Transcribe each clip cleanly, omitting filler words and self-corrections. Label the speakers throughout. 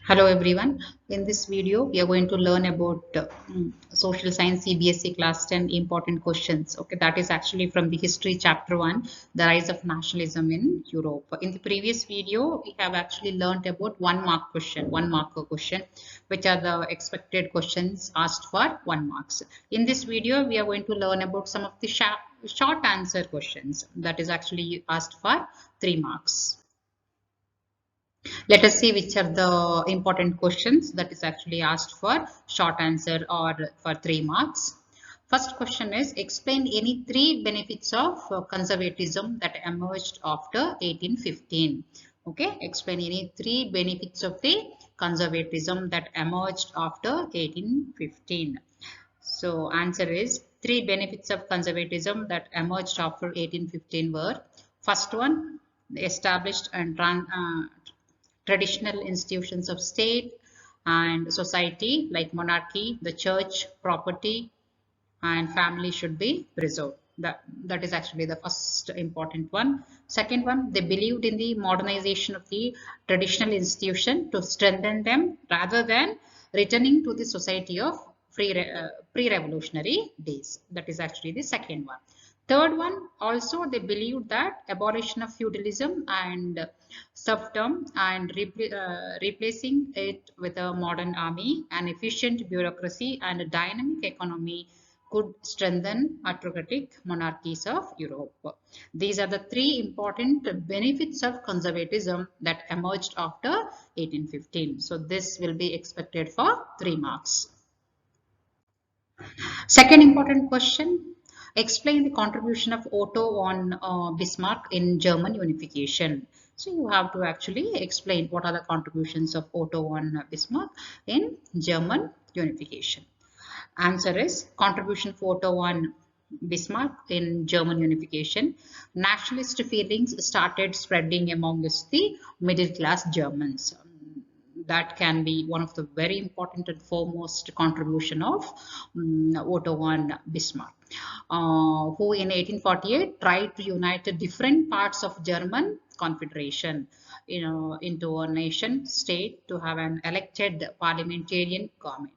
Speaker 1: Hello everyone. In this video, we are going to learn about social science CBSE class 10 important questions. Okay, that is actually from the history chapter 1, the rise of nationalism in Europe. In the previous video, we have actually learned about one marker question, which are the expected questions asked for 1 marks. In this video, we are going to learn about some of the short answer questions that is actually asked for 3 marks. Let us see which are the important questions that is actually asked for short answer or for 3 marks. First question is, explain any 3 benefits of conservatism that emerged after 1815. Okay, explain any 3 benefits of the conservatism that emerged after 1815. So answer is 3 benefits of conservatism that emerged after 1815 were: first one, established and traditional institutions of state and society like monarchy, the church, property, and family should be preserved. That is actually the first important one. Second one, they believed in the modernization of the traditional institution to strengthen them rather than returning to the society of pre-revolutionary days. That is actually the second one. Third one, also they believed that abolition of feudalism and serfdom and replacing it with a modern army, an efficient bureaucracy, and a dynamic economy could strengthen autocratic monarchies of Europe. These are the 3 important benefits of conservatism that emerged after 1815. So this will be expected for 3 marks. Second important question, explain the contribution of Otto von Bismarck in German unification. So you have to actually explain what are the contributions of Otto von Bismarck in German unification. Answer is contribution of Otto von Bismarck in German unification. Nationalist feelings started spreading amongst the middle class Germans. That can be one of the very important and foremost contribution of Otto von Bismarck, who in 1848 tried to unite different parts of German Confederation, into a nation state to have an elected parliamentarian government.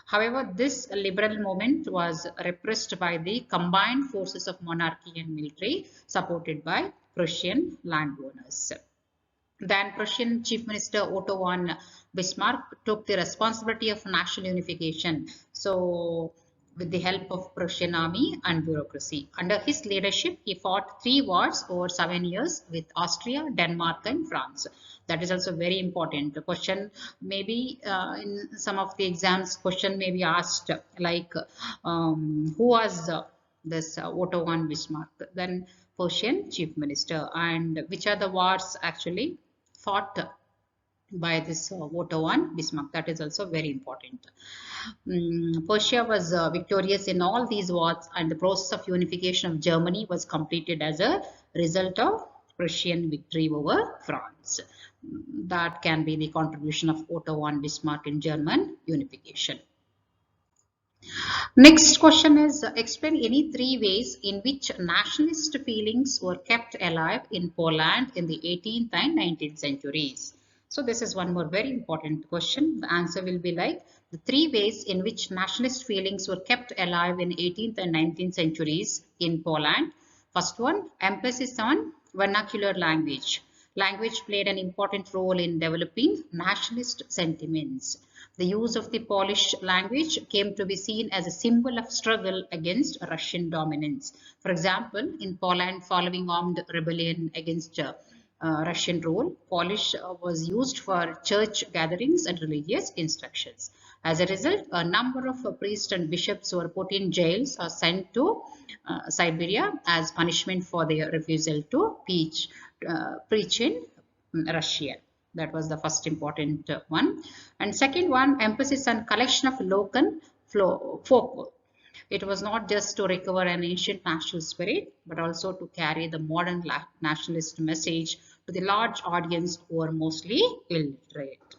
Speaker 1: However, this liberal movement was repressed by the combined forces of monarchy and military, supported by Prussian landowners. Then Prussian Chief Minister Otto von Bismarck took the responsibility of national unification. So, with the help of Prussian army and bureaucracy. Under his leadership, he fought 3 wars over 7 years with Austria, Denmark, and France. That is also very important. The question maybe in some of the exams, question may be asked like, who was this Otto von Bismarck? Then Prussian Chief Minister, and which are the wars actually fought by this Otto von Bismarck. That is also very important. Prussia was victorious in all these wars, and the process of unification of Germany was completed as a result of Prussian victory over France. That can be the contribution of Otto von Bismarck in German unification. Next question is, explain any 3 ways in which nationalist feelings were kept alive in Poland in the 18th and 19th centuries. So this is one more very important question. The answer will be like the 3 ways in which nationalist feelings were kept alive in 18th and 19th centuries in Poland. First one, emphasis on vernacular language. Language played an important role in developing nationalist sentiments. The use of the Polish language came to be seen as a symbol of struggle against Russian dominance. For example, in Poland, following armed rebellion against Russian rule, Polish was used for church gatherings and religious instructions. As a result, a number of priests and bishops were put in jails or sent to Siberia as punishment for their refusal to preach in Russia. That was the first important one. And second one, emphasis on collection of local folk. It was not just to recover an ancient national spirit, but also to carry the modern nationalist message to the large audience who were mostly illiterate.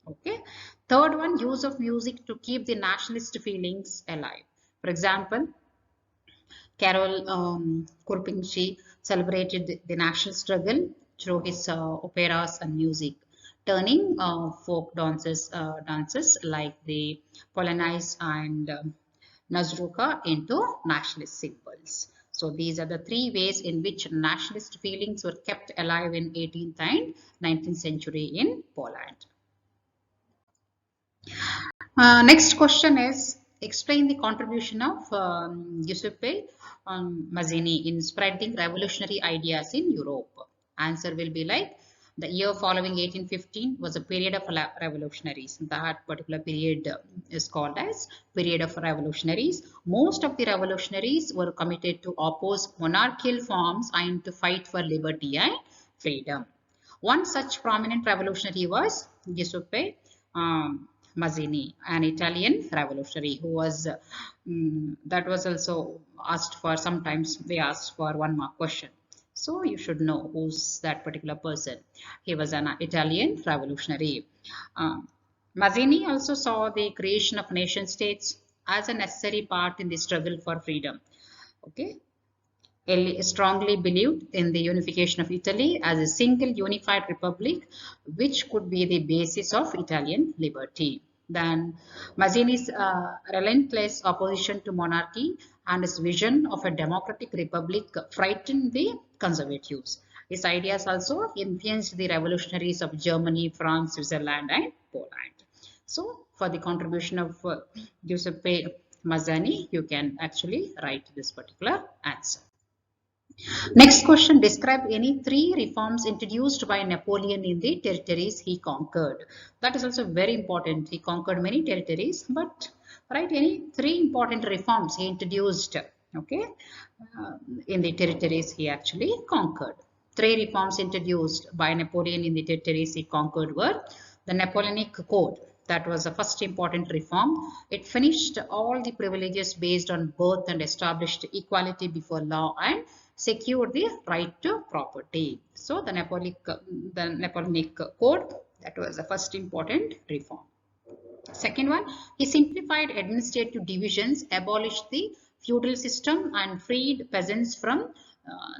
Speaker 1: Okay. Third one, use of music to keep the nationalist feelings alive. For example, Karol Kurpinski celebrated the national struggle through his operas and music. turning folk dances like the Polonaise and Nazruka into nationalist symbols. So these are the three ways in which nationalist feelings were kept alive in 18th and 19th century in Poland. Next question is explain the contribution of Giuseppe Mazzini in spreading revolutionary ideas in Europe. Answer will be like the year following 1815 was a period of revolutionaries. That particular period is called as period of revolutionaries. Most of the revolutionaries were committed to oppose monarchical forms and to fight for liberty and freedom. One such prominent revolutionary was Giuseppe Mazzini, an Italian revolutionary who was, that was also asked for, sometimes they asked for 1 mark question. So you should know who's that particular person. He was an Italian revolutionary. Mazzini also saw the creation of nation states as a necessary part in the struggle for freedom. Okay, strongly believed in the unification of Italy as a single unified republic, which could be the basis of Italian liberty. Then Mazzini's relentless opposition to monarchy and his vision of a democratic republic frightened the conservatives. His ideas also influenced the revolutionaries of Germany, France, Switzerland, and Poland. So, for the contribution of Giuseppe Mazzini, you can actually write this particular answer. Next question, describe any three reforms introduced by Napoleon in the territories he conquered. That is also very important. He conquered many territories, but write any three important reforms he introduced, okay, in the territories he actually conquered. Three reforms introduced by Napoleon in the territories he conquered were the Napoleonic Code. That was the first important reform. It finished all the privileges based on birth and established equality before law and secured the right to property. So the Napoleonic Code, that was the first important reform. Second one, he simplified administrative divisions, abolished the feudal system and freed peasants from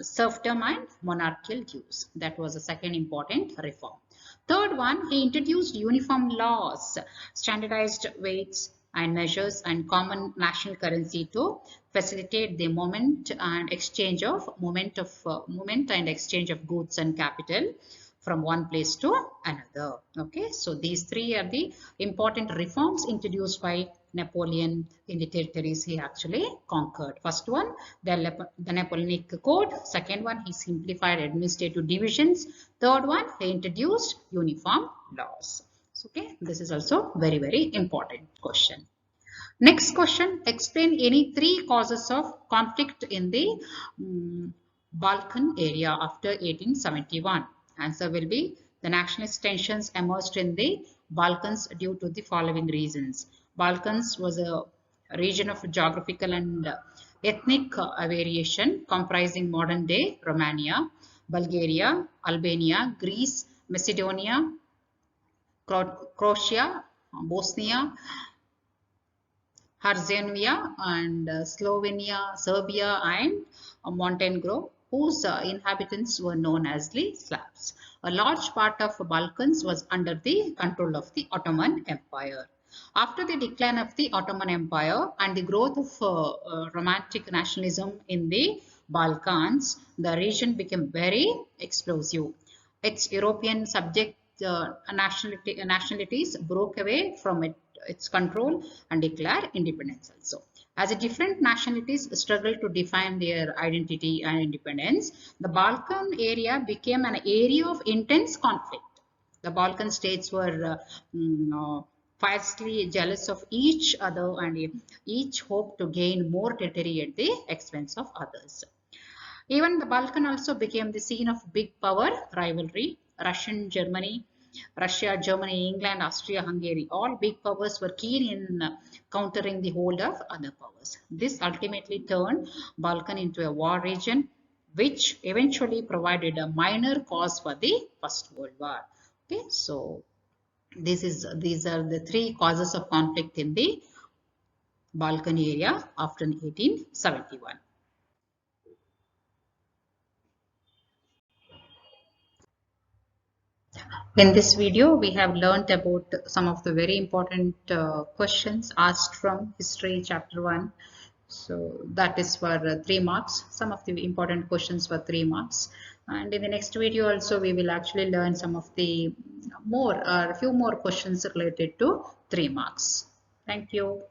Speaker 1: serfdom and monarchical dues. That was the second important reform. Third one, he introduced uniform laws, standardized weights and measures and common national currency to facilitate the movement and exchange of goods and capital from one place to another. Okay, so these three are the important reforms introduced by Napoleon in the territories he actually conquered. First one, the Napoleonic Code. Second one, he simplified administrative divisions. Third one, he introduced uniform laws. Okay, this is also very, very important question. Next question, explain any three causes of conflict in the Balkan area after 1871. Answer will be the nationalist tensions emerged in the Balkans due to the following reasons. Balkans was a region of geographical and ethnic variation comprising modern day Romania, Bulgaria, Albania, Greece, Macedonia, Croatia, Bosnia, Herzegovina and Slovenia, Serbia and Montenegro, whose inhabitants were known as the Slavs. A large part of the Balkans was under the control of the Ottoman Empire. After the decline of the Ottoman Empire and the growth of romantic nationalism in the Balkans, the region became very explosive. Its European subject nationalities broke away from its control and declared independence also. As a different nationalities struggled to define their identity and independence, the Balkan area became an area of intense conflict. The Balkan states were fiercely jealous of each other and each hoped to gain more territory at the expense of others. Even the Balkan also became the scene of big power rivalry. Russia, Germany, England, Austria, Hungary, all big powers were keen in countering the hold of other powers. This ultimately turned Balkan into a war region, which eventually provided a minor cause for the First World War. Okay, so these are the three causes of conflict in the Balkan area after 1871. In this video, we have learnt about some of the very important questions asked from History Chapter 1. So that is for 3 marks. Some of the important questions for 3 marks. And in the next video also, we will actually learn some of the more, a few more questions related to 3 marks. Thank you.